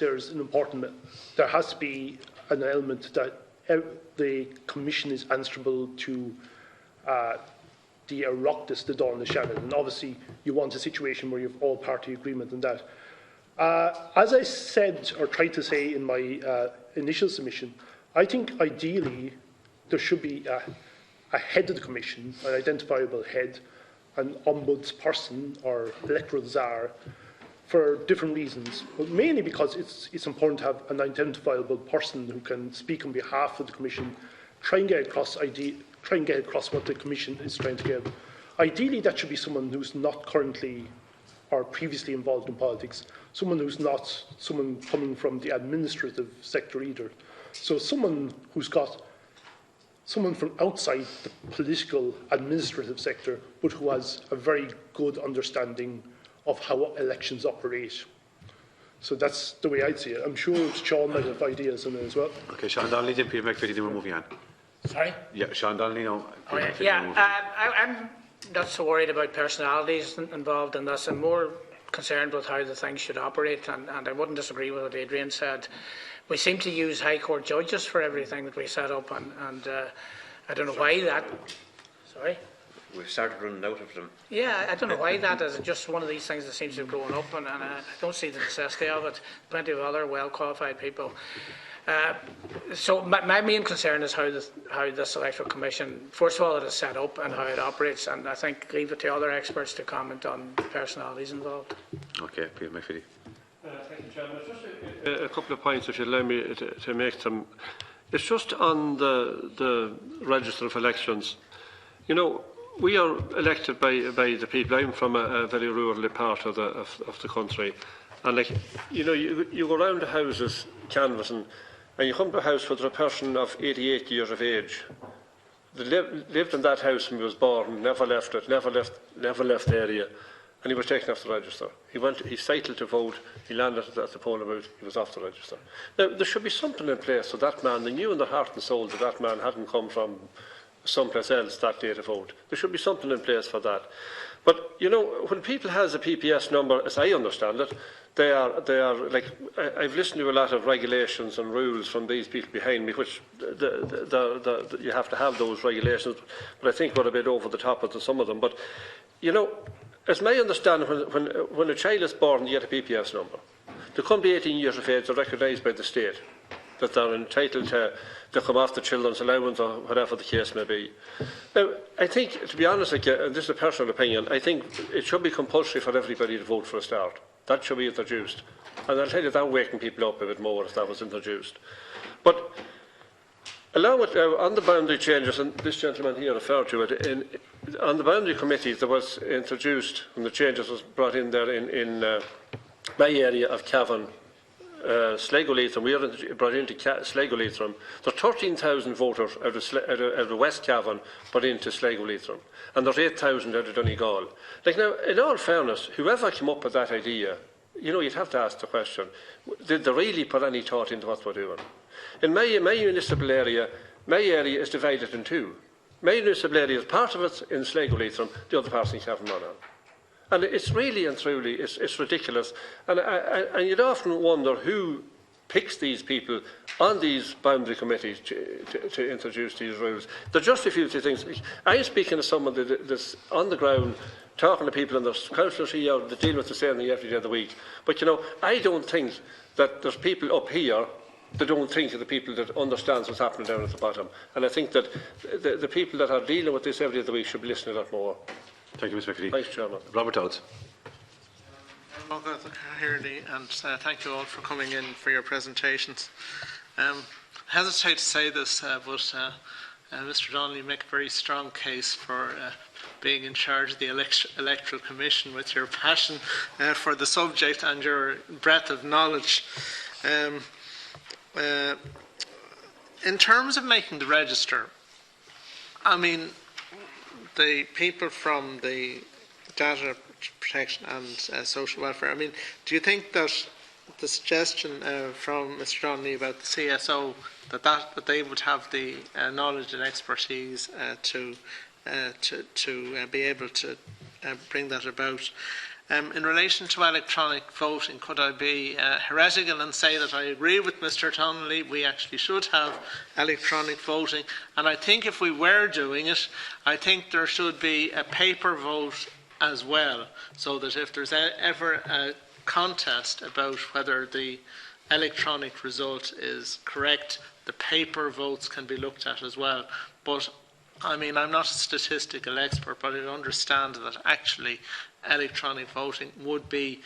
there has to be an element that the Commission is answerable to the Oireachtas, the Dáil na Shannon, and obviously you want a situation where you have all-party agreement on that. As I said, or tried to say in my initial submission, I think ideally there should be a head of the Commission, an identifiable head, an ombudsperson or electoral czar, for different reasons, but mainly because it's important to have an identifiable person who can speak on behalf of the Commission, try and get across what the Commission is trying to get. Ideally, that should be someone who's not currently or previously involved in politics, someone who's not someone coming from the administrative sector either. So someone from outside the political administrative sector, but who has a very good understanding of how elections operate. So that's the way I'd see it. I'm sure Sean might have ideas on it as well. Okay, Sean Donnelly, then Peter McVitie, then we're moving on. Sorry? Yeah, Sean Donnelly, no. I'm not so worried about personalities involved in this. I'm more concerned with how the things should operate, and I wouldn't disagree with what Adrian said. We seem to use High Court judges for everything that we set up, and I don't know why that... Sorry? We've started running out of them. Yeah, I don't know why that is. Just one of these things that seems to have grown up, and I don't see the necessity of it. Plenty of other well-qualified people. So my main concern is how this electoral commission, first of all, it is set up and how it operates, and I think leave it to other experts to comment on the personalities involved. Okay, Peter McVitie. Thank you, Chairman. Just a couple of points, if you'd allow me to make them. It's just on the register of elections. You know, we are elected by the people. I'm from a very rural part of the country, and like you go around the houses canvassing, and you come to a house where there's a person of 88 years of age. They lived in that house when he was born, never left it, never left the area, and he was taken off the register. He cycled to vote, he landed at the polling booth, he was off the register. Now, there should be something in place so that man, they knew in their heart and soul that that man hadn't come from someplace else that day to vote. There should be something in place for that. But, you know, when people has a PPS number, as I understand it, they are like, I've listened to a lot of regulations and rules from these people behind me, which you have to have those regulations, but I think we're a bit over the top of some of them. But, you know, as my understanding, when a child is born, you get a PPS number. They come to 18 years of age, they're recognised by the state, that they're entitled to come off the children's allowance or whatever the case may be. Now, I think, to be honest with you, and this is a personal opinion, I think it should be compulsory for everybody to vote for a start. That should be introduced. And I'll tell you, that would waken people up a bit more if that was introduced. But along with, on the boundary changes, and this gentleman here referred to it, on the boundary committees there was introduced, and the changes was brought in there in my area of Cavan, Sligo Leitrim. We are brought into Sligo Leitrim. There are 13,000 voters out of West Cavan brought into Sligo Leitrim, and there's 8,000 out of Donegal. Like now, in all fairness, whoever came up with that idea, you know, you'd have to ask the question: did they really put any thought into what we're doing? In my municipal area, my area is divided in two. My municipal area is part of it in Sligo Leitrim, the other part in Cavan. And it's really and truly, it's ridiculous. And you'd often wonder who picks these people on these boundary committees to introduce these rules. There are just a few things. I'm speaking to someone that's on the ground, talking to people, and there's councillors here that deal with the same thing every day of the week. But, you know, I don't think that there's people up here that don't think of the people that understands what's happening down at the bottom. And I think that the people that are dealing with this every day of the week should be listening a lot more. Thank you, Mr. McVitie. Thanks, Chairman. Robert Dowds. And thank you all for coming in for your presentations. I hesitate to say this, but Mr. Donnelly make a very strong case for being in charge of the Electoral Commission with your passion for the subject and your breadth of knowledge. In terms of making the register, I mean, the people from the data protection and social welfare, I mean, do you think that the suggestion from Mr. Donnelly about the CSO, that they would have the knowledge and expertise to be able to bring that about? In relation to electronic voting, could I be heretical and say that I agree with Mr Donnelly? We actually should have electronic voting, and I think if we were doing it, I think there should be a paper vote as well, so that if there's ever a contest about whether the electronic result is correct, the paper votes can be looked at as well. But I mean, I'm not a statistical expert, but I understand that actually electronic voting would be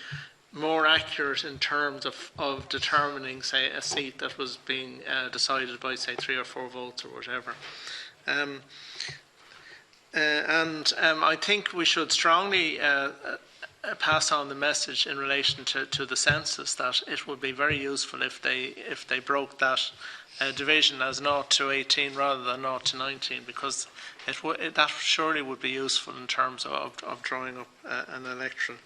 more accurate in terms of determining, say, a seat that was being decided by, say, 3 or 4 votes or whatever. I think we should strongly pass on the message in relation to the census that it would be very useful if they broke that division as 0 to 18 rather than 0 to 19, because that surely would be useful in terms of drawing up an electoral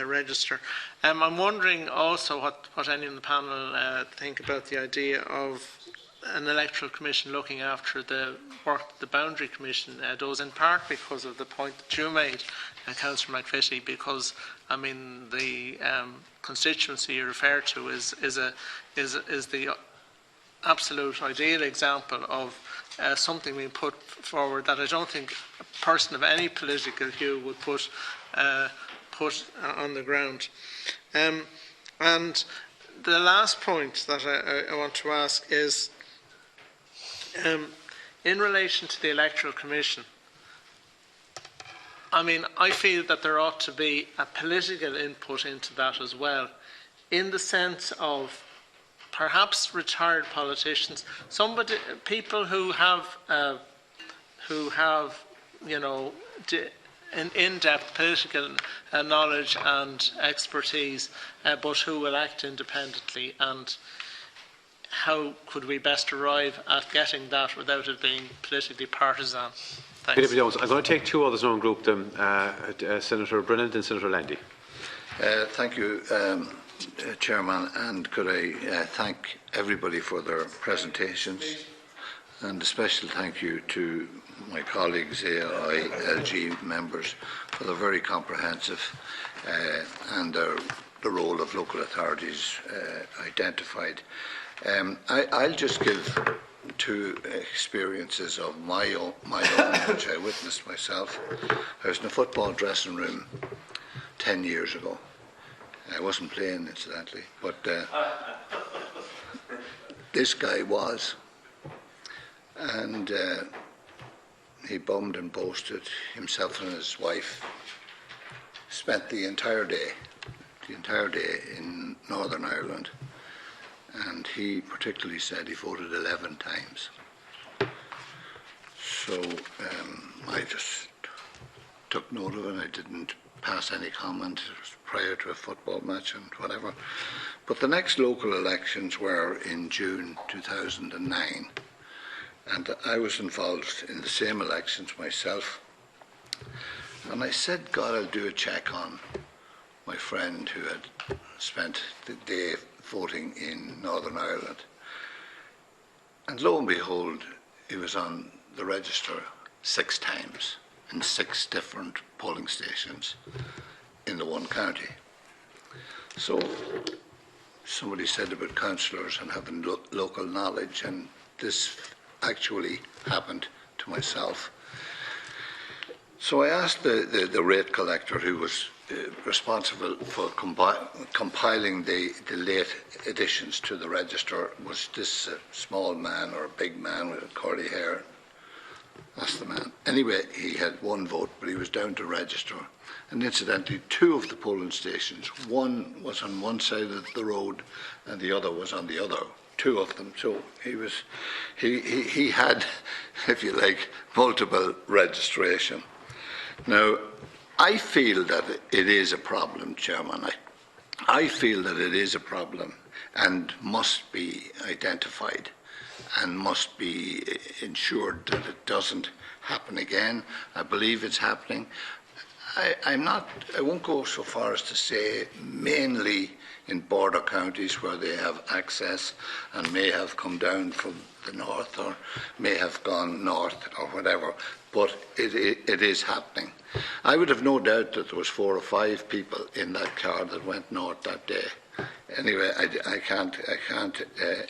register. I'm wondering also what any in the panel think about the idea of an electoral commission looking after the work the boundary commission does, in part because of the point that you made, Councillor McVitie, because I mean the constituency you refer to is the absolute ideal example of something being put forward that I don't think a person of any political hue would put on the ground. And the last point that I want to ask is in relation to the Electoral Commission. I mean, I feel that there ought to be a political input into that as well, in the sense of perhaps retired politicians, people who have an in-depth political knowledge and expertise, but who will act independently. And how could we best arrive at getting that without it being politically partisan? Thanks. Peter Jones. I'm going to take 2 others and group them, Senator Brennan and Senator Landy. Thank you, Chairman, and could I thank everybody for their presentations, and a special thank you to my colleagues, AII, LG members, for the very comprehensive and the role of local authorities identified. I'll just give 2 experiences of my own, which I witnessed myself. I was in a football dressing room 10 years ago. I wasn't playing, incidentally, but this guy was. And he bummed and boasted. Himself and his wife spent the entire day in Northern Ireland. And he particularly said he voted 11 times. So I just took note of it. I didn't pass any comment prior to a football match and whatever. But the next local elections were in June 2009. And I was involved in the same elections myself. And I said, God, I'll do a check on my friend who had spent the day voting in Northern Ireland. And lo and behold, he was on the register 6 times in 6 different polling stations in the one county. So somebody said about councillors and having local knowledge, and this actually happened to myself. So I asked the rate collector, who was responsible for compiling the late additions to the register, was this a small man or a big man with curly hair? Asked the man. Anyway, he had 1 vote, but he was down to register. And incidentally, 2 of the polling stations, one was on one side of the road and the other was on the other. 2 of them. So he had, if you like, multiple registration. Now, I feel that it is a problem, Chairman. I feel that it is a problem and must be identified and must be ensured that it doesn't happen again. I believe it's happening. I won't go so far as to say mainly in border counties where they have access and may have come down from the north or may have gone north or whatever. But it is happening. I would have no doubt that there was 4 or 5 people in that car that went north that day. Anyway, I can't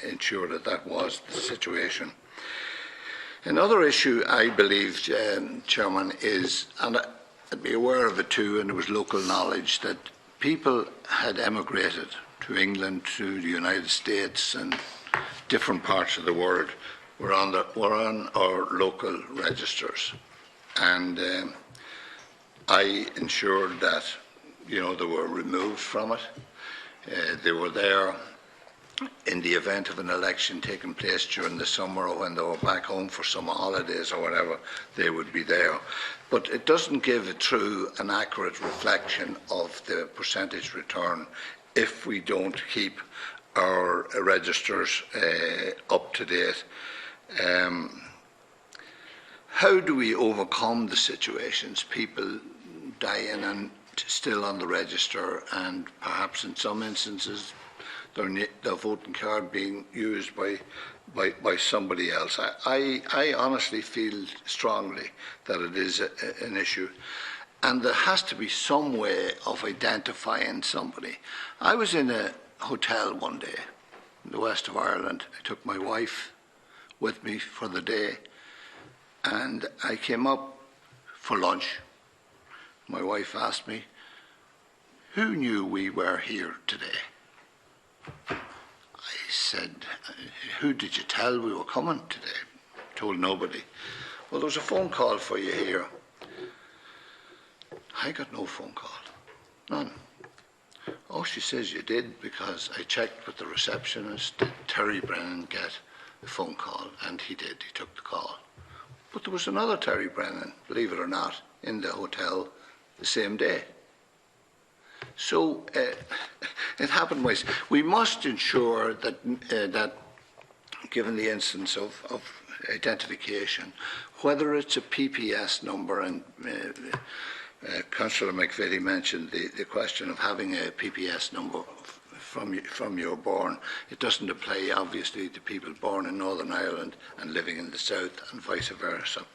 ensure that that was the situation. Another issue, I believe, Chairman, is, and I'd be aware of it too, and it was local knowledge, that people had emigrated to England, to the United States and different parts of the world were on our local registers. And I ensured that, they were removed from it. They were there in the event of an election taking place during the summer, or when they were back home for summer holidays or whatever, they would be there. But it doesn't give a true and accurate reflection of the percentage return if we don't keep our registers up to date. How do we overcome the situations, people dying and still on the register, and perhaps in some instances their voting card being used by somebody else? I honestly feel strongly that it is an issue, and there has to be some way of identifying somebody. I was in a hotel one day in the west of Ireland. I took my wife with me for the day, and I came up for lunch. My wife asked me, "Who knew we were here today?" I said, "Who did you tell we were coming today?" Told nobody. "Well, there was a phone call for you here." I got no phone call, none. "Oh," she says, "you did, because I checked with the receptionist. Did Terry Brennan get a phone call?" And he did, he took the call. But there was another Terry Brennan, believe it or not, in the hotel the same day. So it happened ways. We must ensure that given the instance of identification, whether it's a PPS number, and Councillor McVitie mentioned the question of having a PPS number from your born. It doesn't apply, obviously, to people born in Northern Ireland and living in the south, and vice versa.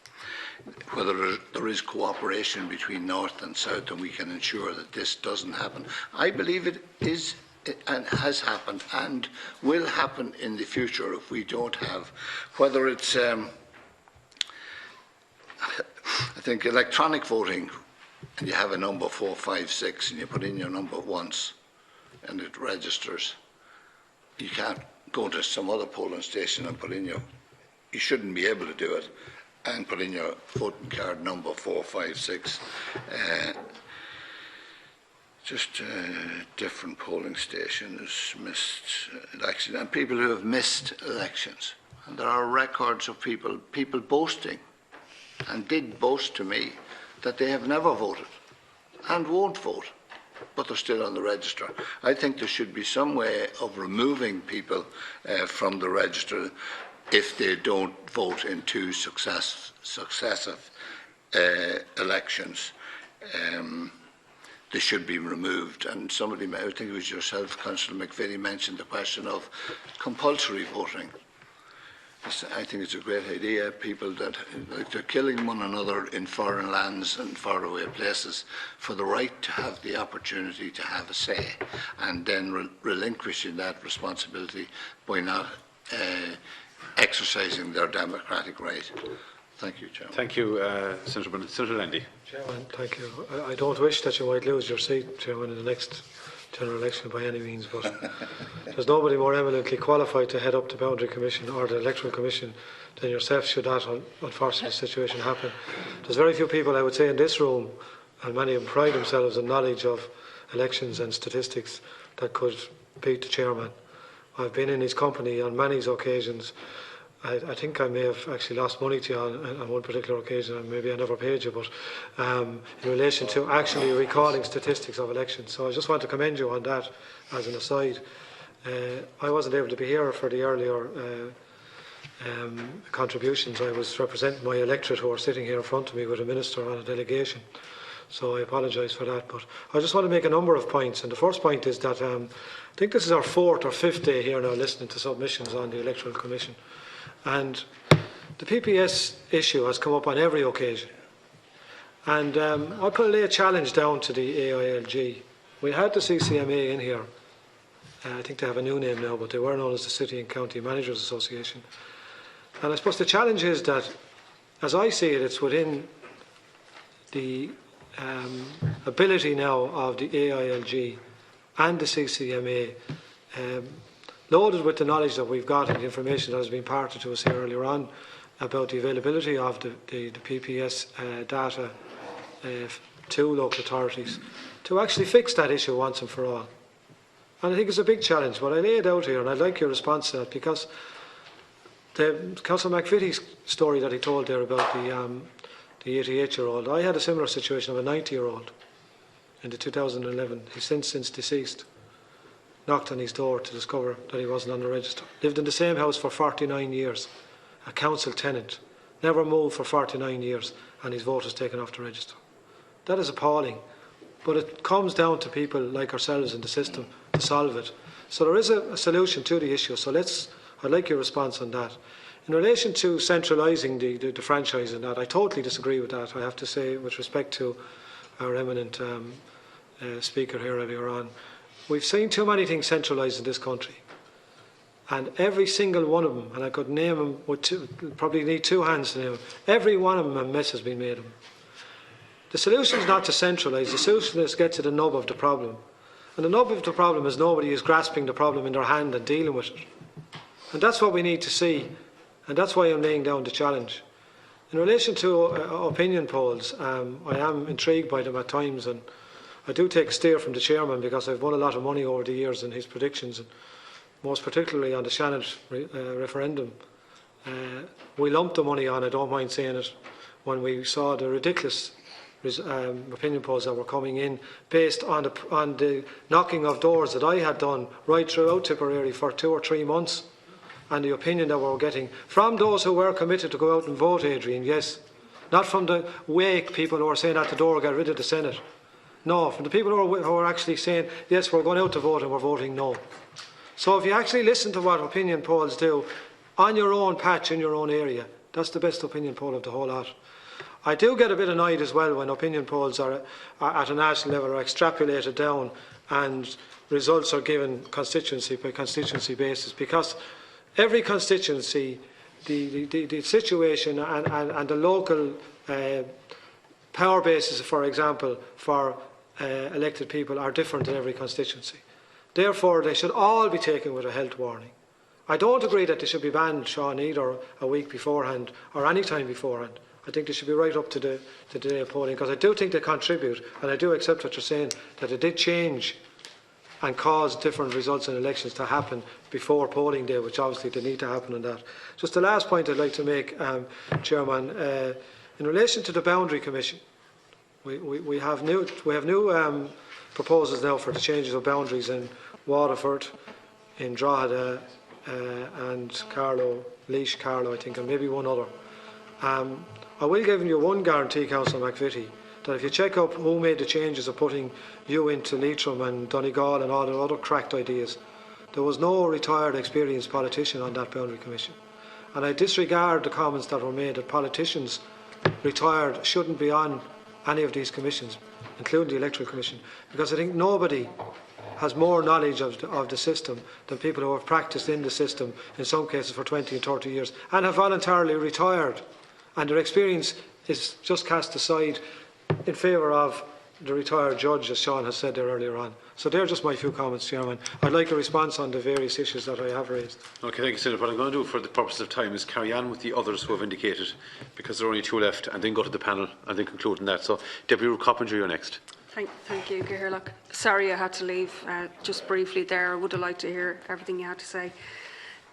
Whether there is cooperation between north and south, and we can ensure that this doesn't happen. I believe it is and has happened and will happen in the future if we don't have, whether it's I think electronic voting, and you have a number 456 and you put in your number once and it registers. You can't go to some other polling station and put in you shouldn't be able to do it and put in your voting card number 456. Just different polling stations missed elections, and people who have missed elections. And there are records of people boasting, and did boast to me, that they have never voted and won't vote, but they're still on the register. I think there should be some way of removing people from the register if they don't vote in 2 successive elections. They should be removed. And somebody, I think it was yourself, Councillor McVitie, mentioned the question of compulsory voting. I think it's a great idea. People that they're killing one another in foreign lands and faraway places for the right to have the opportunity to have a say, and then relinquishing that responsibility by not exercising their democratic right. Thank you, Chairman. Thank you, Senator Brennan. Senator Landy. Chairman, thank you. I don't wish that you might lose your seat, Chairman, in the next general election by any means, but there's nobody more eminently qualified to head up the Boundary Commission or the Electoral Commission than yourself should that unfortunate situation happen. There's very few people, I would say, in this room, and many of them pride themselves on knowledge of elections and statistics, that could beat the Chairman. I've been in his company on many occasions. I think I may have actually lost money to you on one particular occasion, and maybe I never paid you, but in relation to actually recalling statistics of elections. So I just want to commend you on that as an aside. I wasn't able to be here for the earlier contributions. I was representing my electorate who are sitting here in front of me with a minister on a delegation. So I apologise for that. But I just want to make a number of points. And the first point is that I think this is our 4th or 5th day here now listening to submissions on the Electoral Commission. And the PPS issue has come up on every occasion. And I put a challenge down to the AILG. We had the CCMA in here. I think they have a new name now, but they were known as the City and County Managers Association. And I suppose the challenge is that, as I see it, it's within the ability now of the AILG and the CCMA, loaded with the knowledge that we've got and the information that has been imparted to us here earlier on about the availability of the PPS data to local authorities, to actually fix that issue once and for all. And I think it's a big challenge, but I lay it out here, and I'd like your response to that, because the Councillor McVitie's story that he told there about the 88-year-old, I had a similar situation of a 90-year-old in the 2011. He's since deceased. Knocked on his door to discover that he wasn't on the register. Lived in the same house for 49 years, a council tenant, never moved for 49 years, and his vote was taken off the register. That is appalling, but it comes down to people like ourselves in the system to solve it. So there is a solution to the issue, so I'd like your response on that. In relation to centralising the franchise and that, I totally disagree with that, I have to say, with respect to our eminent speaker here earlier on. We've seen too many things centralised in this country. And every single one of them, and I could name them, probably need 2 hands to name them, every one of them a mess has been made of them. The solution is not to centralise, the solution is to get to the nub of the problem. And the nub of the problem is nobody is grasping the problem in their hand and dealing with it. And that's what we need to see, and that's why I'm laying down the challenge. In relation to opinion polls, I am intrigued by them at times, and I do take a steer from the chairman because I've won a lot of money over the years in his predictions, and most particularly on the Shannon referendum. We lumped the money on, I don't mind saying it, when we saw the ridiculous opinion polls that were coming in based on the knocking of doors that I had done right throughout Tipperary for 2 or 3 months, and the opinion that we were getting from those who were committed to go out and vote, Adrian, yes. Not from the wake people who are saying at the door, get rid of the Senate. No, from the people who are actually saying, yes, we're going out to vote and we're voting no. So if you actually listen to what opinion polls do on your own patch, in your own area, that's the best opinion poll of the whole lot. I do get a bit annoyed as well when opinion polls are at a national level, are extrapolated down and results are given constituency by constituency basis, because every constituency, the situation and the local power bases, for example, for elected people are different in every constituency. Therefore, they should all be taken with a health warning. I don't agree that they should be banned, Sean, either a week beforehand or any time beforehand. I think they should be right up to the day of polling, because I do think they contribute, and I do accept what you're saying, that it did change and cause different results in elections to happen before polling day, which obviously they need to happen on that. Just the last point I'd like to make, Chairman, in relation to the Boundary Commission, we have new proposals now for the changes of boundaries in Waterford, in Drogheda, and Laois, Carlow, I think, and maybe one other. I will give you one guarantee, Councillor McVitie, that if you check up who made the changes of putting you into Leitrim and Donegal and all the other cracked ideas, there was no retired experienced politician on that Boundary Commission. And I disregard the comments that were made that politicians retired shouldn't be on any of these commissions, including the Electoral Commission, because I think nobody has more knowledge of the system than people who have practiced in the system, in some cases for 20 and 30 years, and have voluntarily retired. And their experience is just cast aside in favour of the retired judge, as Sean has said there earlier on. So they're just my few comments, Chairman. I'd like a response on the various issues that I have raised. Okay, thank you, Senator. What I'm going to do for the purpose of time is carry on with the others who have indicated, because there are only 2 left, and then go to the panel and then conclude on that. So, Deputy Coppinger, you're next. Thank you, Gaeltacht. Sorry I had to leave just briefly there. I would have liked to hear everything you had to say.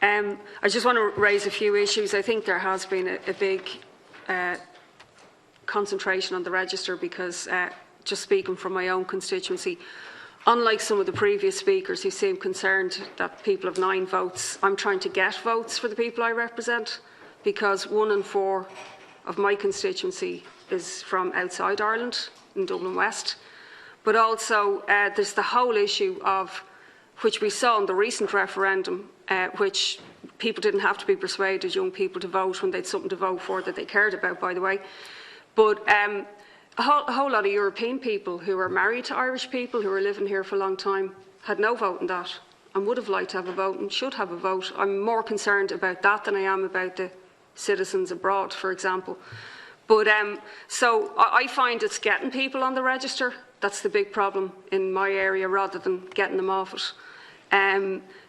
I just want to raise a few issues. I think there has been a big concentration on the register, because just speaking from my own constituency, unlike some of the previous speakers who seem concerned that people have 9 votes, I'm trying to get votes for the people I represent, because 1 in 4 of my constituency is from outside Ireland. in Dublin West. But also there's the whole issue of, which we saw in the recent referendum, which people didn't have to be persuaded, young people, to vote when they had something to vote for that they cared about, by the way. But a whole lot of European people who are married to Irish people, who are living here for a long time, had no vote in that and would have liked to have a vote and should have a vote. I'm more concerned about that than I am about the citizens abroad, for example. But so I find it's getting people on the register. That's the big problem in my area, rather than getting them off it.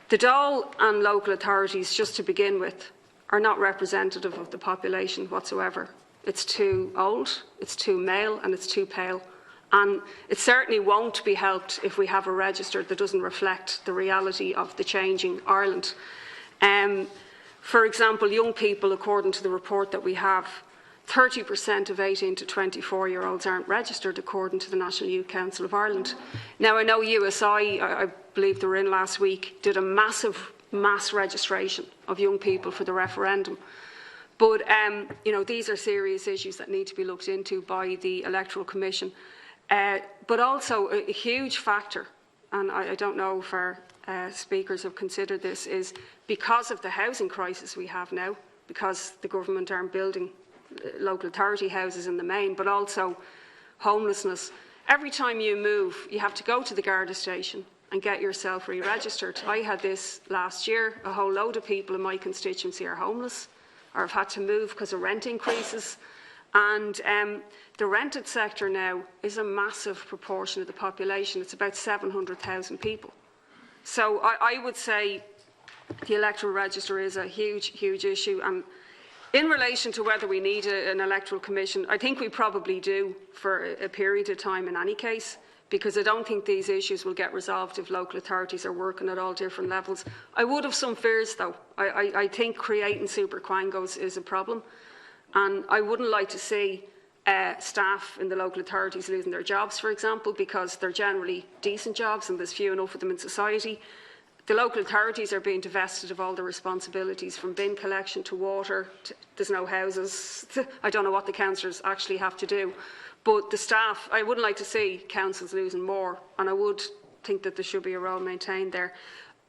The Dáil and local authorities, just to begin with, are not representative of the population whatsoever. It's too old, it's too male, and it's too pale. And it certainly won't be helped if we have a register that doesn't reflect the reality of the changing Ireland. For example, young people, according to the report that we have, 30% of 18 to 24-year-olds aren't registered, according to the National Youth Council of Ireland. Now, I know USI, I believe they were in last week, did a mass registration of young people for the referendum. But, you know, these are serious issues that need to be looked into by the Electoral Commission. But also a huge factor, and I don't know if our speakers have considered this, is because of the housing crisis we have now, because the government aren't building local authority houses in the main, but also homelessness. Every time you move, you have to go to the Garda station and get yourself re-registered. I had this last year. A whole load of people in my constituency are homeless or have had to move because of rent increases. And the rented sector now is a massive proportion of the population. It's about 700,000 people. So I would say the electoral register is a huge, huge issue. And in relation to whether we need an electoral commission, I think we probably do for a period of time in any case, because I don't think these issues will get resolved if local authorities are working at all different levels. I would have some fears, though. I think creating super quangos is a problem, and I wouldn't like to see staff in the local authorities losing their jobs, for example, because they're generally decent jobs and there's few enough of them in society. The local authorities are being divested of all their responsibilities, from bin collection to water, there's no houses. I don't know what the councillors actually have to do. But the staff, I wouldn't like to see councils losing more, and I would think that there should be a role maintained there.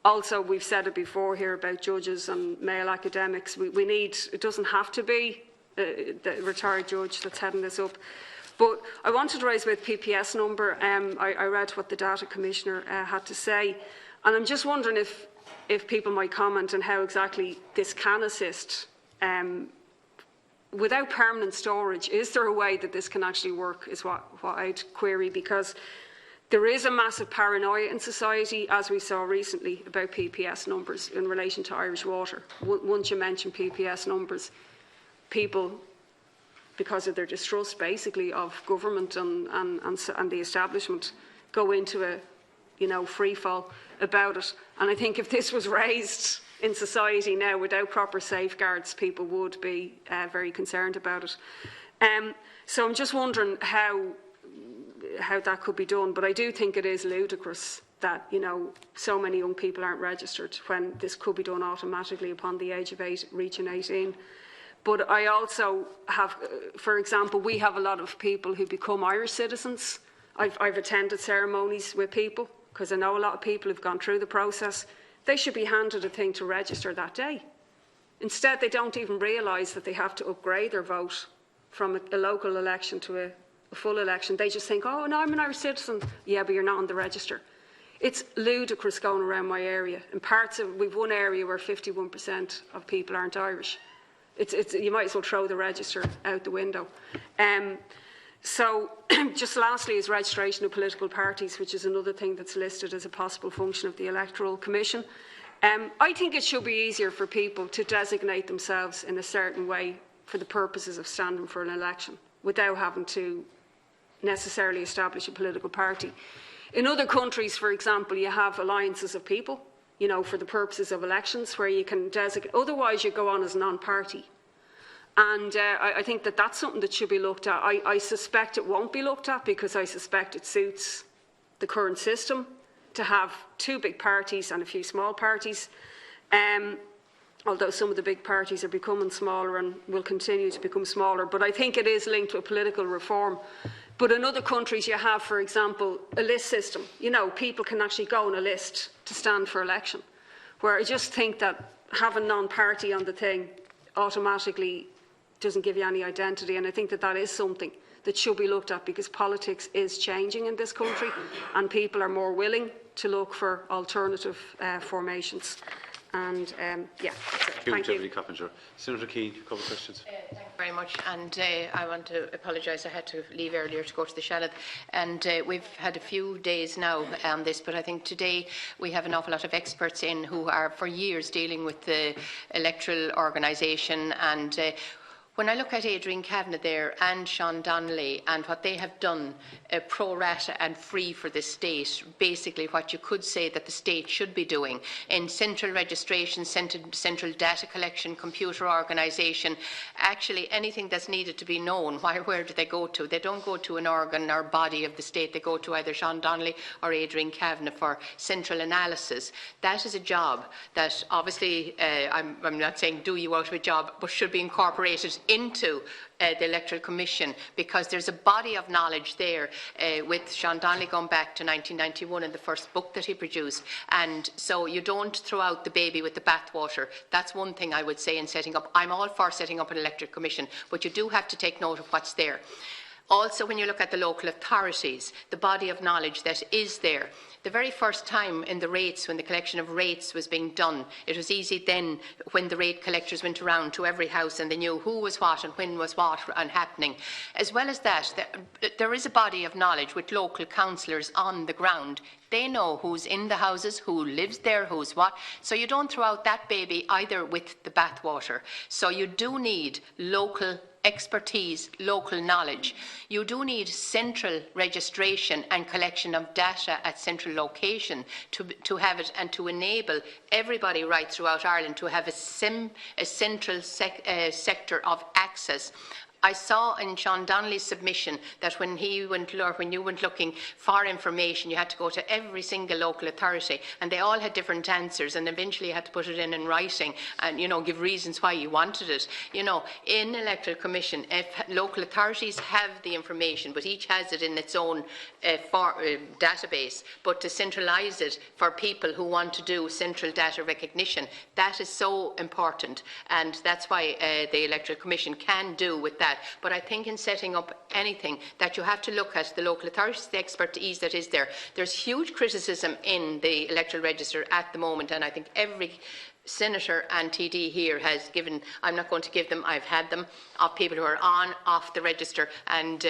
Also, we've said it before here about judges and male academics. We need, it doesn't have to be the retired judge that's heading this up. But I wanted to raise about PPS number. I read what the Data Commissioner had to say. And I'm just wondering if people might comment on how exactly this can assist. Without permanent storage, is there a way that this can actually work, is what I'd query, because there is a massive paranoia in society, as we saw recently, about PPS numbers in relation to Irish Water. Once you mention PPS numbers, people, because of their distrust basically of government and the establishment, go into a free fall about it. And I think if this was raised in society now without proper safeguards, people would be very concerned about it. So I'm just wondering how that could be done. But I do think it is ludicrous that so many young people aren't registered when this could be done automatically upon the age of reaching 18. But I also have, for example, we have a lot of people who become Irish citizens. I've attended ceremonies with people, because I know a lot of people who've gone through the process. They should be handed a thing to register that day. Instead, they don't even realise that they have to upgrade their vote from a local election to a full election. They just think, oh, no, I'm an Irish citizen. Yeah, but you're not on the register. It's ludicrous going around my area. In parts of, we've one area where 51% of people aren't Irish. You might as well throw the register out the window. So, just lastly, is registration of political parties, which is another thing that's listed as a possible function of the Electoral Commission. I think it should be easier for people to designate themselves in a certain way for the purposes of standing for an election, without having to necessarily establish a political party. In other countries, for example, you have alliances of people, for the purposes of elections, where you can designate. Otherwise, you go on as non-party. And I think that that's something that should be looked at. I suspect it won't be looked at, because I suspect it suits the current system to have two big parties and a few small parties, although some of the big parties are becoming smaller and will continue to become smaller. But I think it is linked to a political reform But in other countries you have, for example, a list system. You know, people can actually go on a list to stand for election, where I just think that having non-party on the thing automatically doesn't give you any identity, and I think that that is something that should be looked at, because politics is changing in this country and people are more willing to look for alternative formations. And yeah, thank you. Deputy Coppinger. Senator Keane, a couple of questions. Thank you very much, and I want to apologise. I had to leave earlier to go to the Shannon, and we've had a few days now on this, but I think today we have an awful lot of experts in who are for years dealing with the electoral organisation, and when I look at Adrian Kavanagh there and Sean Donnelly and what they have done pro rata and free for the state, basically what you could say that the state should be doing in central registration, central data collection, computer organisation, actually anything that's needed to be known, where do they go to? They don't go to an organ or body of the state, they go to either Sean Donnelly or Adrian Kavanagh for central analysis. That is a job that obviously, I'm not saying do you out of a job, but should be incorporated into the Electoral Commission, because there's a body of knowledge there with Sean Donnelly going back to 1991 and the first book that he produced, and so you don't throw out the baby with the bathwater. That's one thing I would say in setting up. I'm all for setting up an Electoral Commission, but you do have to take note of what's there. Also, when you look at the local authorities, the body of knowledge that is there, the very first time in the rates, when the collection of rates was being done, it was easy then when the rate collectors went around to every house and they knew who was what and when was what and happening. As well as that, there is a body of knowledge with local councillors on the ground. They know who's in the houses, who lives there, who's what. So you don't throw out that baby either with the bathwater. So you do need local expertise, local knowledge. You do need central registration and collection of data at central location to have it, and to enable everybody right throughout Ireland to have a central sector of access. I saw in Sean Donnelly's submission that when you went looking for information, you had to go to every single local authority, and they all had different answers, and eventually you had to put it in writing and, you know, give reasons why you wanted it. You know, in Electoral Commission, if local authorities have the information, but each has it in its own database, but to centralise it for people who want to do central data recognition, that is so important, and that's why the Electoral Commission can do with that. But I think in setting up anything that you have to look at the local authorities, the expertise that is there. There's huge criticism in the electoral register at the moment, and I think every Senator and TD here has given, I'm not going to give them, I've had them, of people who are on, off the register, and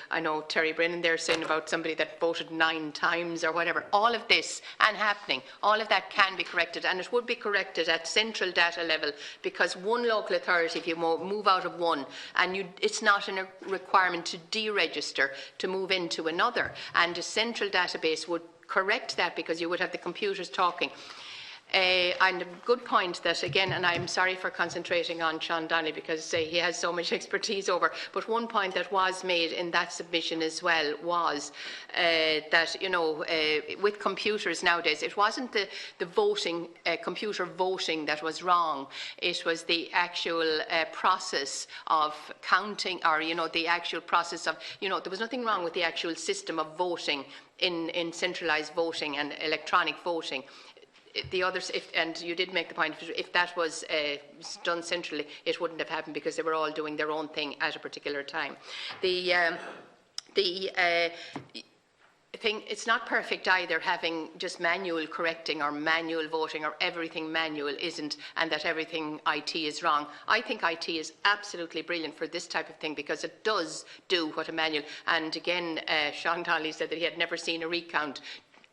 I know Terry Brennan there saying about somebody that voted 9 times or whatever. All of this and happening, all of that can be corrected, and it would be corrected at central data level, because one local authority, if you move out of one, and it's not a requirement to deregister to move into another, and a central database would correct that, because you would have the computers talking. And a good point that, again, and I'm sorry for concentrating on Sean Donnelly because he has so much expertise over, but one point that was made in that submission as well was that, you know, with computers nowadays, it wasn't the voting, computer voting that was wrong. It was the actual process of counting, or, you know, the actual process of, you know, there was nothing wrong with the actual system of voting in centralised voting and electronic voting. The others, and you did make the point, if that was done centrally, it wouldn't have happened, because they were all doing their own thing at a particular time. The thing, it's not perfect either, having just manual correcting or manual voting, or everything manual isn't, and that everything IT is wrong. I think IT is absolutely brilliant for this type of thing, because it does do what a manual, and again, Sean Donnelly said that he had never seen a recount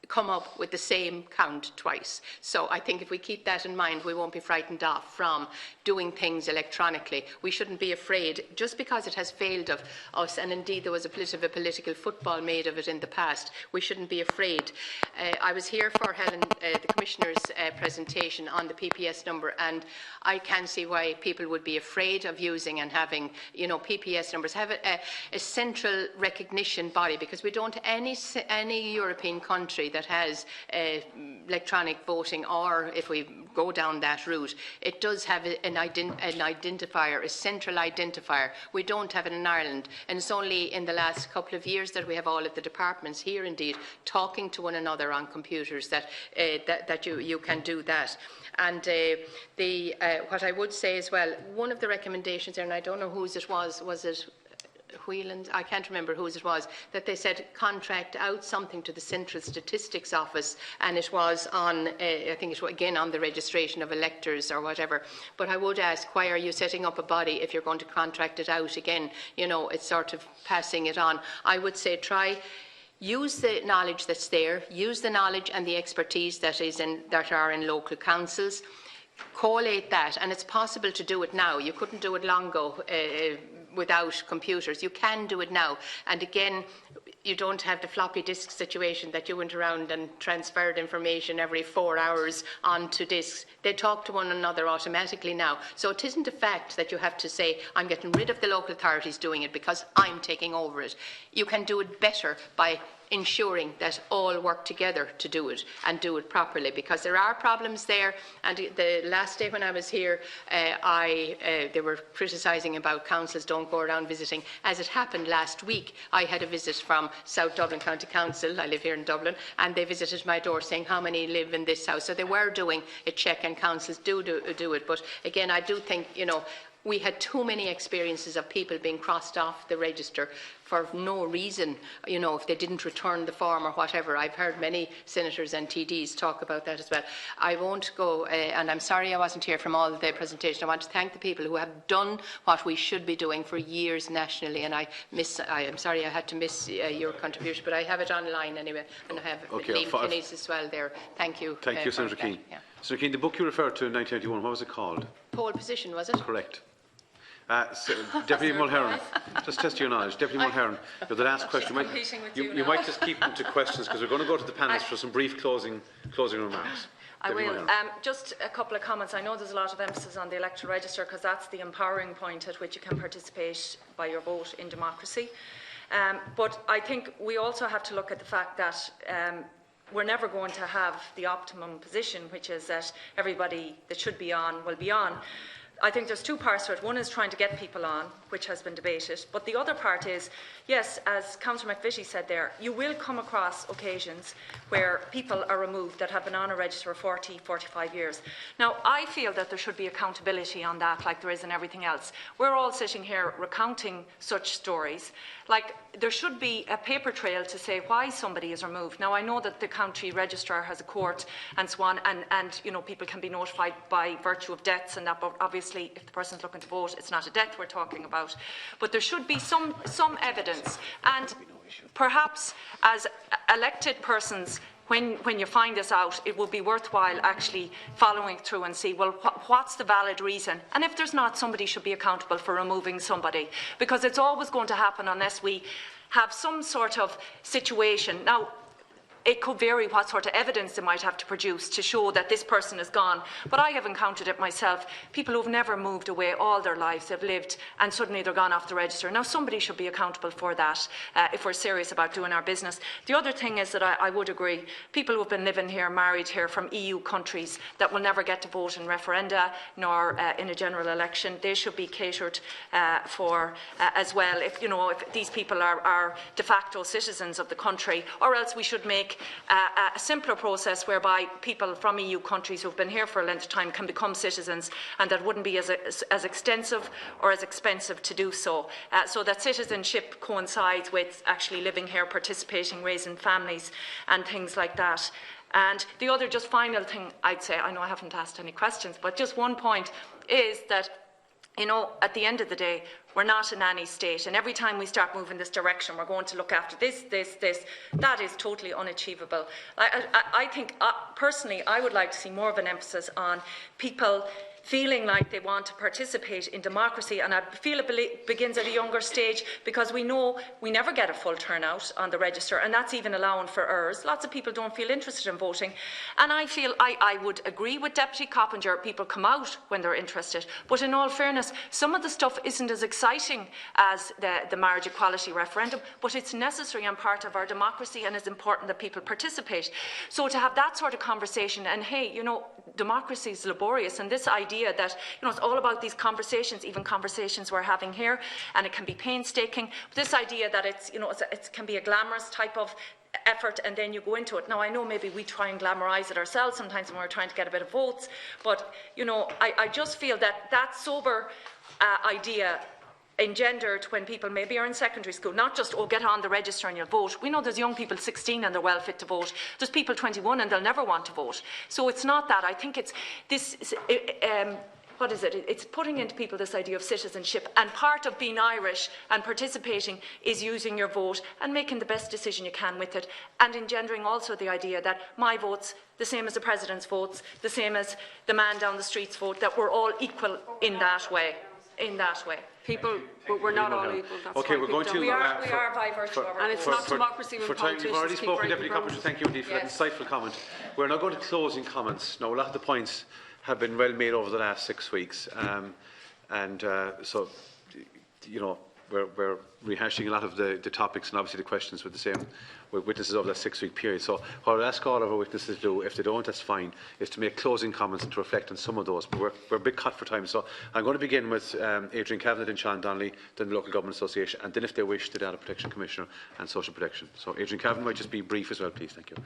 come up with the same count twice. So I think if we keep that in mind, we won't be frightened off from doing things electronically. We shouldn't be afraid, just because it has failed of us, and indeed there was a bit of a political football made of it in the past. We shouldn't be afraid. I was here for Helen, the Commissioner's presentation on the PPS number, and I can see why people would be afraid of using and having, you know, PPS numbers. Have a central recognition body, because we don't, any European country that that has electronic voting, or if we go down that route, it does have an identifier, a central identifier. We don't have it in Ireland, and it's only in the last couple of years that we have all of the departments here, indeed, talking to one another on computers that you can do that. And what I would say as well, one of the recommendations there, and I don't know whose it was it Whelan, I can't remember whose it was, that they said contract out something to the Central Statistics Office, and it was on, I think it was again on the registration of electors or whatever. But I would ask, why are you setting up a body if you're going to contract it out again? You know, it's sort of passing it on. I would say use the knowledge that's there, use the knowledge and the expertise that are in local councils, collate that, and it's possible to do it now. You couldn't do it long ago without computers. You can do it now. And again, you don't have the floppy disk situation that you went around and transferred information every 4 hours onto disks. They talk to one another automatically now. So it isn't a fact that you have to say, I'm getting rid of the local authorities doing it because I'm taking over it. You can do it better by ensuring that all work together to do it and do it properly, because there are problems there. And the last day when I was here, they were criticising about councils don't go around visiting. As it happened last week, I had a visit from South Dublin County Council. I live here in Dublin, and they visited my door saying how many live in this house. So they were doing a check, and councils do it. But again, I do think, you know, we had too many experiences of people being crossed off the register for no reason, you know, if they didn't return the form or whatever. I've heard many senators and TDs talk about that as well. I won't go, and I'm sorry I wasn't here from all the presentation. I want to thank the people who have done what we should be doing for years nationally, and I am sorry I had to miss your contribution, but I have it online anyway, and I have Liam Kenny's as well there. Thank you. Thank you, Senator Keane. Yeah. Senator Keane, the book you referred to in 1981, what was it called? Pole Position, was it? Correct. Deputy Mulheron, just test your knowledge. Deputy Mulheron, you're the last question. You might just keep them to questions, because we're going to go to the panelists for some brief closing remarks. I will. Just a couple of comments. I know there's a lot of emphasis on the electoral register, because that's the empowering point at which you can participate by your vote in democracy. But I think we also have to look at the fact that we're never going to have the optimum position, which is that everybody that should be on will be on. I think there's two parts to it. One is trying to get people on, which has been debated. But the other part is, yes, as Councillor McVitie said there, you will come across occasions where people are removed that have been on a register for 40, 45 years. Now, I feel that there should be accountability on that, like there is in everything else. We're all sitting here recounting such stories. Like, there should be a paper trail to say why somebody is removed. Now, I know that the county registrar has a court and so on, and you know, people can be notified by virtue of deaths and that, but obviously if the person's looking to vote, it's not a death we're talking about. But there should be some evidence, and perhaps as elected persons, when you find this out, it will be worthwhile actually following through and see, well, what's the valid reason? And if there's not, somebody should be accountable for removing somebody, because it's always going to happen unless we have some sort of situation. Now, it could vary what sort of evidence they might have to produce to show that this person is gone. But I have encountered it myself. People who've never moved away all their lives, have lived, and suddenly they're gone off the register. Now, somebody should be accountable for that if we're serious about doing our business. The other thing is that I would agree, people who've been living here, married here from EU countries that will never get to vote in referenda nor in a general election, they should be catered for as well. If these people are de facto citizens of the country, or else we should make a simpler process whereby people from EU countries who've been here for a length of time can become citizens, and that wouldn't be as extensive or as expensive to do so, so that citizenship coincides with actually living here, participating, raising families and things like that. And the other just final thing I'd say, I know I haven't asked any questions, but just one point is that, you know, at the end of the day, we're not a nanny state, and every time we start moving this direction, we're going to look after this. That is totally unachievable. I think, personally, I would like to see more of an emphasis on people feeling like they want to participate in democracy. And I feel it begins at a younger stage, because we know we never get a full turnout on the register, and that's even allowing for errors. Lots of people don't feel interested in voting. And I feel I would agree with Deputy Coppinger, people come out when they're interested. But in all fairness, some of the stuff isn't as exciting as the marriage equality referendum, but it's necessary and part of our democracy, and it's important that people participate. So to have that sort of conversation, and hey, you know, democracy is laborious, and this idea that, you know, it's all about these conversations, even conversations we're having here, and it can be painstaking. This idea that it's, you know, it can be a glamorous type of effort, and then you go into it. Now, I know maybe we try and glamorise it ourselves sometimes when we're trying to get a bit of votes, but, you know, I just feel that that sober idea engendered when people maybe are in secondary school, not just, oh, get on the register and you'll vote. We know there's young people 16 and they're well fit to vote. There's people 21 and they'll never want to vote. So it's not that. I think it's this, what is it? It's putting into people this idea of citizenship, and part of being Irish and participating is using your vote and making the best decision you can with it, and engendering also the idea that my vote's the same as the President's votes, the same as the man down the street's vote, that we're all equal in that way. People, but we're not all equal. That's okay, we're going to. We are by virtue of our. And it's not democracy when politicians you've already keep spoken, breaking Deputy Coppinger. Thank you indeed for that insightful comment. We're now going to closing comments. Now, a lot of the points have been well made over the last 6 weeks, so, you know, we're rehashing a lot of the topics, and obviously the questions were the same with witnesses over that 6-week period. So what I'll ask all of our witnesses to do, if they don't, that's fine, is to make closing comments and to reflect on some of those. But we're a bit cut for time, so I'm going to begin with Adrian Kavanagh and Sean Donnelly, then the Local Government Association, and then, if they wish, the Data Protection Commissioner and Social Protection. So Adrian Kavanagh, might just be brief as well, please. Thank you.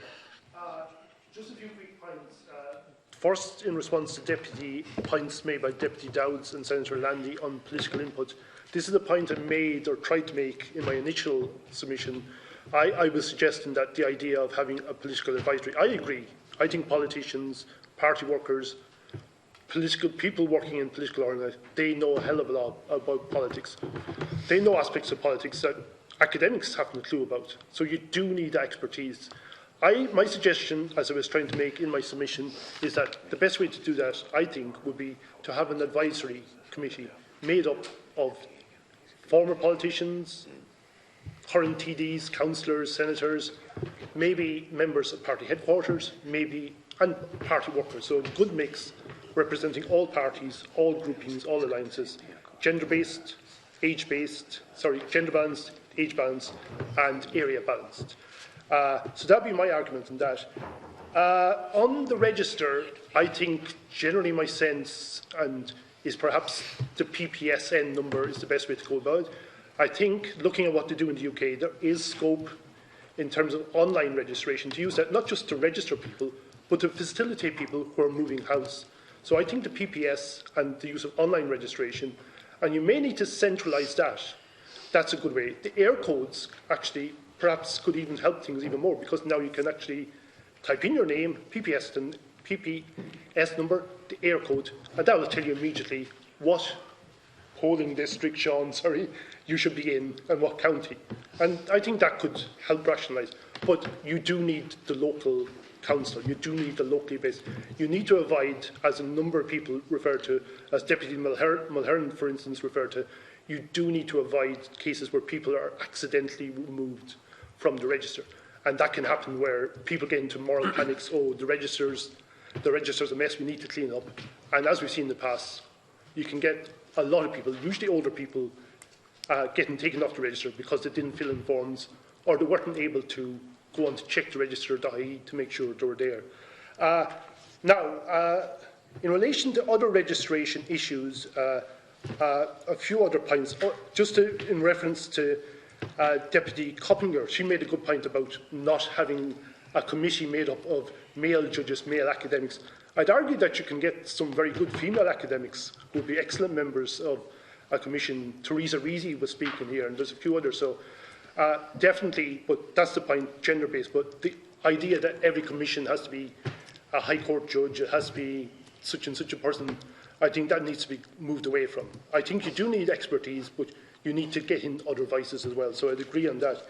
Just a few quick points. First, in response to Deputy points made by Deputy Dowds and Senator Landy on political input, this is a point I made or tried to make in my initial submission. I was suggesting that the idea of having a political advisory, I agree. I think politicians, party workers, political people working in political organisations, they know a hell of a lot about politics. They know aspects of politics that academics haven't a clue about. So you do need expertise. My suggestion, as I was trying to make in my submission, is that the best way to do that, I think, would be to have an advisory committee made up of former politicians, current TDs, councillors, senators, maybe members of party headquarters, and party workers. So a good mix representing all parties, all groupings, all alliances, gender-based, gender-balanced, age-balanced, and area-balanced. So that would be my argument on that. On the register, I think generally my sense is perhaps the PPSN number is the best way to go about it. I think, looking at what they do in the UK, there is scope in terms of online registration to use that, not just to register people, but to facilitate people who are moving house. So I think the PPS and the use of online registration, and you may need to centralise that. That's a good way. The air codes actually perhaps could even help things even more, because now you can actually type in your name, PPS number, the air code, and that will tell you immediately what polling district, you should be in and what county. And I think that could help rationalise. But you do need the local council. You do need the locally based. You need to avoid, as a number of people refer to, as Deputy Mulhern, for instance, referred to, you do need to avoid cases where people are accidentally removed from the register. And that can happen where people get into moral panics, oh, the register's a mess, we need to clean it up. And as we've seen in the past, you can get a lot of people, usually older people, getting taken off the register because they didn't fill in forms, or they weren't able to go on to check the register.ie to make sure they were there. Now, in relation to other registration issues, a few other points. Just in reference to Deputy Coppinger, she made a good point about not having a committee made up of male judges, male academics. I'd argue that you can get some very good female academics who would be excellent members of a commission. Theresa Reesy was speaking here, and there's a few others. So definitely, but that's the point, gender-based. But the idea that every commission has to be a High Court judge, it has to be such and such a person, I think that needs to be moved away from. I think you do need expertise, but you need to get in other voices as well. So I'd agree on that.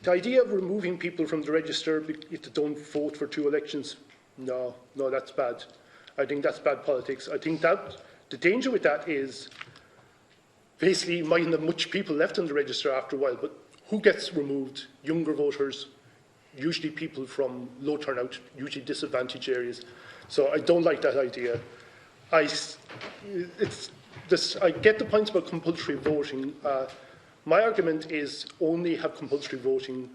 The idea of removing people from the register if they don't vote for 2 elections, no, that's bad. I think that's bad politics. I think that the danger with that is basically you mightn't have much people left on the register after a while, but who gets removed? Younger voters, usually people from low turnout, usually disadvantaged areas. So I don't like that idea. I get the points about compulsory voting. My argument is only have compulsory voting,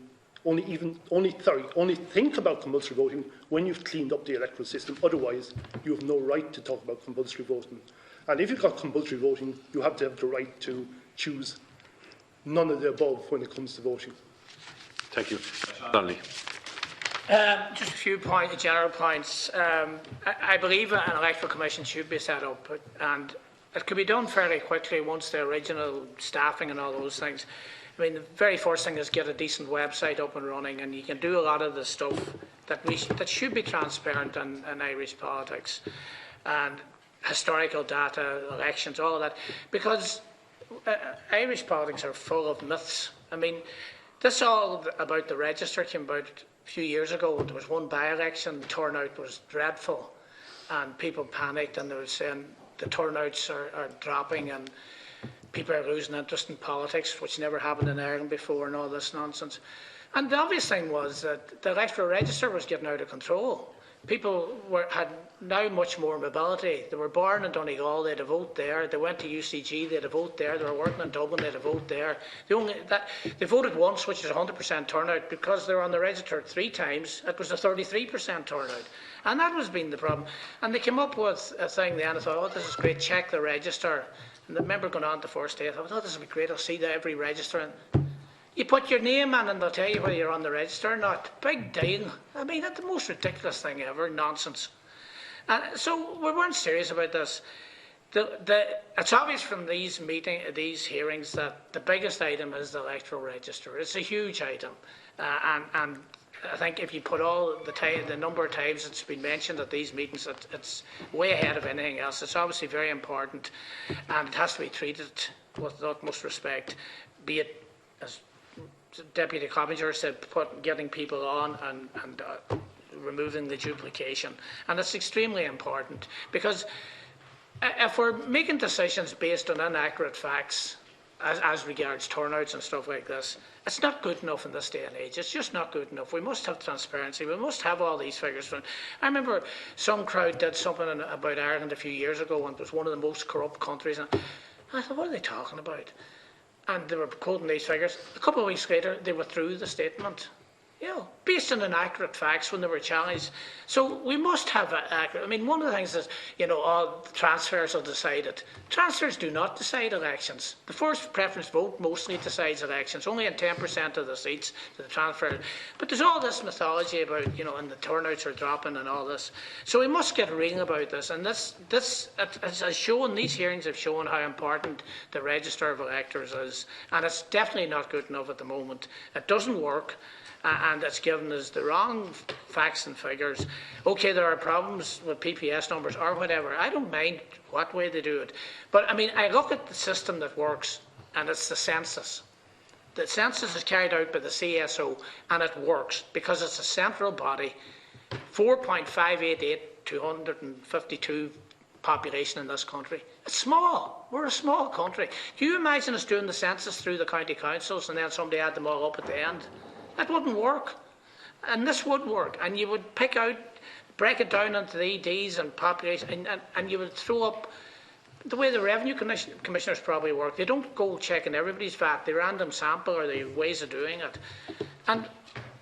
only think about compulsory voting when you've cleaned up the electoral system. Otherwise, you have no right to talk about compulsory voting. And if you've got compulsory voting, you have to have the right to choose none of the above when it comes to voting. Thank you. Donnelly. Just a few general points. I believe an electoral commission should be set up, and it could be done fairly quickly once the original staffing and all those things. I mean, the very first thing is get a decent website up and running, and you can do a lot of the stuff that should be transparent in Irish politics, and historical data, elections, all of that, because Irish politics are full of myths. I mean, this all about the register came about a few years ago. There was one by-election, the turnout was dreadful, and people panicked, and they were saying the turnouts are dropping, and people are losing interest in politics, which never happened in Ireland before, and all this nonsense. And the obvious thing was that the electoral register was getting out of control. People had now much more mobility. They were born in Donegal, they had a vote there. They went to UCG, they had a vote there. They were working in Dublin, they had a vote there. They voted once, which is 100% turnout, because they were on the register 3 times. It was a 33% turnout. And that was been the problem. And they came up with a thing then. I thought, oh, this is great, check the register. And the member going on to first day, I thought, oh, this will be great, I'll see every register. And you put your name in and they'll tell you whether you're on the register or not. Big deal. I mean, that's the most ridiculous thing ever. Nonsense. And so we weren't serious about this. It's obvious from these hearings that the biggest item is the electoral register. It's a huge item. And I think if you put all the number of times it's been mentioned at these meetings, it's way ahead of anything else. It's obviously very important, and it has to be treated with the utmost respect, be it, as Deputy Coppinger said, getting people on and removing the duplication. And it's extremely important, because if we're making decisions based on inaccurate facts as regards turnouts and stuff like this, it's not good enough in this day and age. It's just not good enough. We must have transparency. We must have all these figures. I remember some crowd did something about Ireland a few years ago, and it was one of the most corrupt countries. And I thought, what are they talking about? And they were quoting these figures. A couple of weeks later, they withdrew the statement, based on inaccurate facts when they were challenged. So we must have accurate. I mean, one of the things is, all transfers are decided. Transfers do not decide elections. The first preference vote mostly decides elections, only in 10% of the seats to the transfer. But there's all this mythology about, and the turnouts are dropping and all this. So we must get real about this. And this has shown, these hearings have shown how important the register of electors is. And it's definitely not good enough at the moment. It doesn't work. And it's given us the wrong facts and figures. Okay, there are problems with PPS numbers or whatever. I don't mind what way they do it. But, I mean, I look at the system that works, and it's the census. The census is carried out by the CSO, and it works because it's a central body. 4.588 to 152 population in this country. It's small. We're a small country. Do you imagine us doing the census through the county councils and then somebody add them all up at the end? That wouldn't work. And this would work. And you would break it down into the EDs and population, and you would throw up the way the revenue commissioners probably work. They don't go checking everybody's VAT. They random sample, or they have ways of doing it. And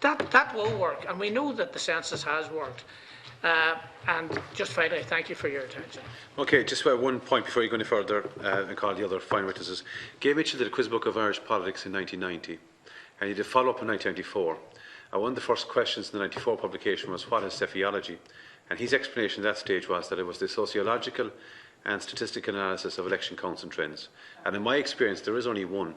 that will work. And we know that the census has worked. And just finally, thank you for your attention. Okay, just one point before you go any further and call the other fine witnesses. Gay Mitchell did a quiz book of Irish politics in 1990. And he did follow up in 1994. One of the first questions in the 94 publication was, what is Cephiology? And his explanation at that stage was that it was the sociological and statistical analysis of election counts and trends. And in my experience, there was only one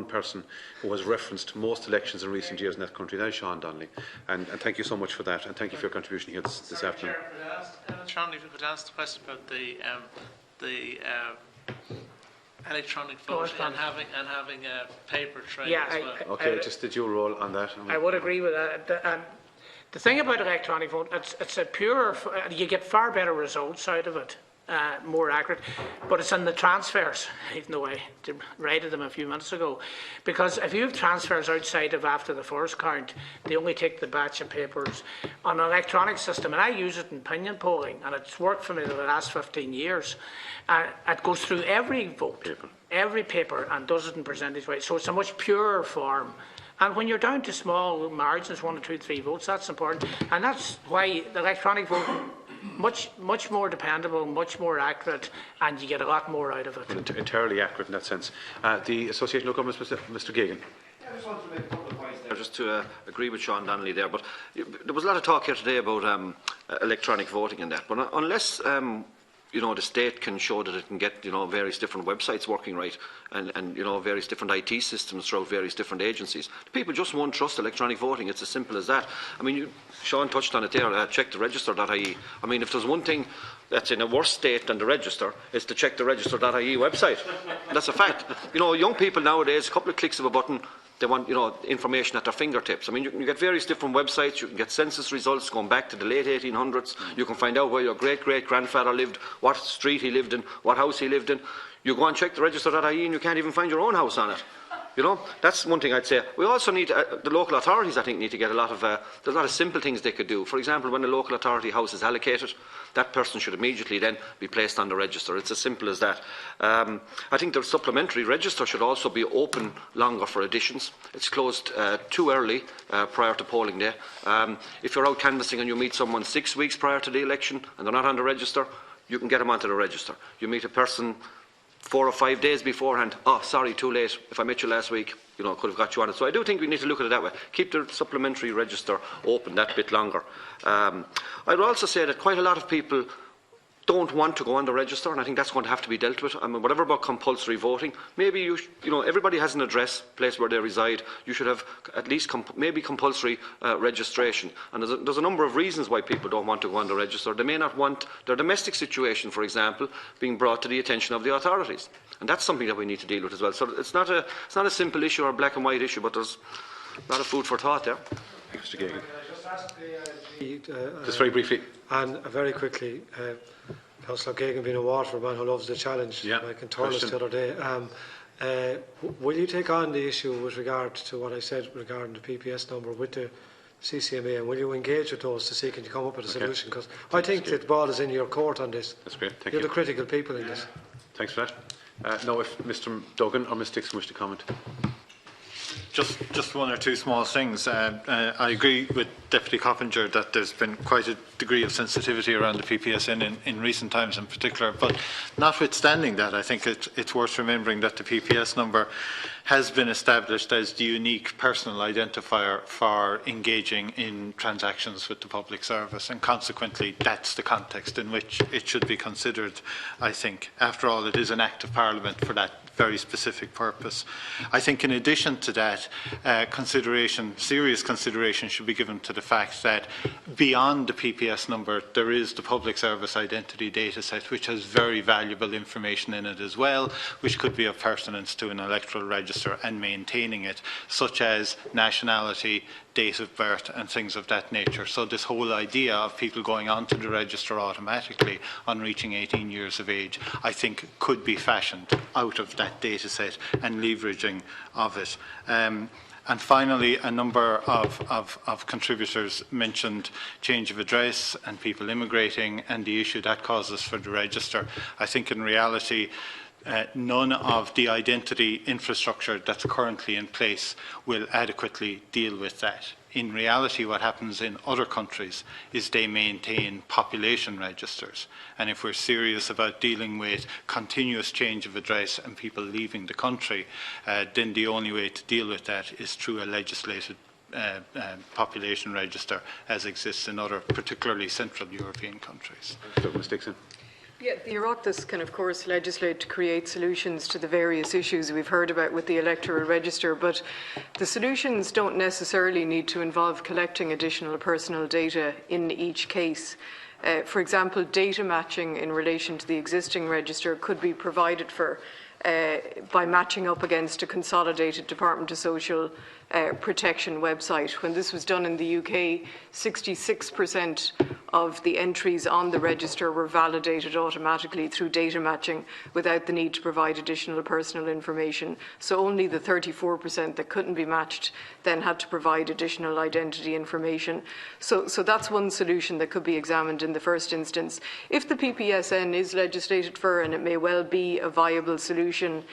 person who has referenced most elections in recent years in that country, and that is Sean Donnelly. And thank you so much for that, and thank you for your contribution here this afternoon. Sean, if you could ask the question about the electronic voting and having a paper trail as well. Okay, just the dual role on that. I would agree with that. And The thing about electronic vote, it's a pure, you get far better results out of it, more accurate, but it's in the transfers, even though I rated them a few minutes ago. Because if you have transfers outside of after the first count, they only take the batch of papers on an electronic system, and I use it in opinion polling, and it's worked for me the last 15 years. It goes through every vote, every paper, and does it in percentage-wise, so it's a much purer form. And when you're down to small margins, 1 or 2, 3 votes, that's important. And that's why the electronic voting, much more dependable, much more accurate, and you get a lot more out of it. Entirely accurate in that sense. The Association of Governments, Mr. Geoghegan. I just wanted to make a couple of points there, just to agree with Sean Donnelly there. But there was a lot of talk here today about electronic voting and that. But unless the state can show that it can get, various different websites working right and various different IT systems throughout various different agencies, people just won't trust electronic voting. It's as simple as that. I mean, Sean touched on it there, check the register.ie. I mean, if there's one thing that's in a worse state than the register, it's to check the register.ie website. That's a fact. Young people nowadays, a couple of clicks of a button, they want, information at their fingertips. I mean, you can get various different websites. You can get census results going back to the late 1800s. You can find out where your great-great-grandfather lived, what street he lived in, what house he lived in. You go and check the register.ie and you can't even find your own house on it. That's one thing I'd say. We also need, the local authorities, I think, need to get a lot of, there's a lot of simple things they could do. For example, when the local authority house is allocated, that person should immediately then be placed on the register. It's as simple as that. I think the supplementary register should also be open longer for additions. It's closed too early prior to polling day. If you're out canvassing and you meet someone 6 weeks prior to the election and they're not on the register, you can get them onto the register. You meet a person 4 or 5 days beforehand, oh, sorry, too late. If I met you last week, could have got you on it. So I do think we need to look at it that way. Keep the supplementary register open that bit longer. I would also say that quite a lot of people don't want to go on the register, and I think that's going to have to be dealt with. I mean, whatever about compulsory voting, maybe everybody has an address, place where they reside. You should have at least maybe compulsory registration. And there's a number of reasons why people don't want to go on the register. They may not want their domestic situation, for example, being brought to the attention of the authorities, and that's something that we need to deal with as well. So it's not a simple issue or a black and white issue, but there's a lot of food for thought there. Mr. Geoghegan. Just very briefly. And very quickly, Councillor Geoghegan being a Waterford man who loves the challenge, like in Thurles the other day, will you take on the issue with regard to what I said regarding the PPS number with the CCMA, and will you engage with those to see can you come up with a solution? Because I think that the ball is in your court on this. That's great. Thank You're you. the critical people in this. Thanks for that. Now, if Mr. Duggan or Ms. Dixon wish to comment. Just 1 or 2 small things. I agree with Deputy Coppinger that there's been quite a degree of sensitivity around the PPSN in recent times in particular, but notwithstanding that, I think it's worth remembering that the PPS number has been established as the unique personal identifier for engaging in transactions with the public service, and consequently that's the context in which it should be considered, I think. After all, it is an Act of Parliament for that very specific purpose. I think in addition to that, serious consideration should be given to the fact that beyond the PPS number, there is the public service identity data set, which has very valuable information in it as well, which could be of pertinence to an electoral register and maintaining it, such as nationality, date of birth and things of that nature. So this whole idea of people going onto the register automatically on reaching 18 years of age, I think could be fashioned out of that data set and leveraging of it. And finally, a number of contributors mentioned change of address and people immigrating and the issue that causes for the register. I think in reality, none of the identity infrastructure that's currently in place will adequately deal with that. In reality, what happens in other countries is they maintain population registers. And if we're serious about dealing with continuous change of address and people leaving the country, then the only way to deal with that is through a legislated population register as exists in other, particularly Central European countries. Ms. Dixon. Yeah, the Oireachtas can of course legislate to create solutions to the various issues we've heard about with the electoral register, but the solutions don't necessarily need to involve collecting additional personal data in each case. For example, data matching in relation to the existing register could be provided for by matching up against a consolidated Department of Social protection website. When this was done in the UK, 66% of the entries on the register were validated automatically through data matching without the need to provide additional personal information. So only the 34% that couldn't be matched then had to provide additional identity information. So that's one solution that could be examined in the first instance. If the PPSN is legislated for, and it may well be a viable solution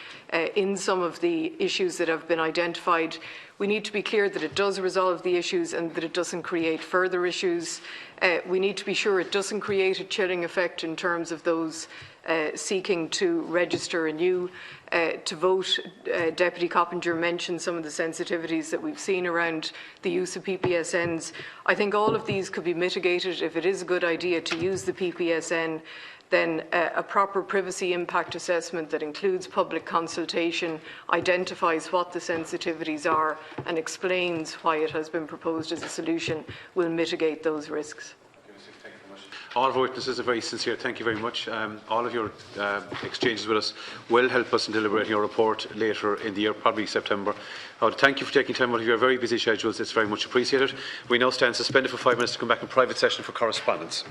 in some of the issues that have been identified, we need to be clear that it does resolve the issues and that it doesn't create further issues. We need to be sure it doesn't create a chilling effect in terms of those seeking to register anew. To vote, Deputy Coppinger mentioned some of the sensitivities that we've seen around the use of PPSNs. I think all of these could be mitigated if it is a good idea to use the PPSN. Then a proper privacy impact assessment that includes public consultation, identifies what the sensitivities are and explains why it has been proposed as a solution will mitigate those risks. All of our witnesses are very sincere. Thank you very much. All of your exchanges with us will help us in deliberating our report later in the year, probably September. I want to thank you for taking time out of your very busy schedules. It's very much appreciated. We now stand suspended for 5 minutes to come back in private session for correspondence.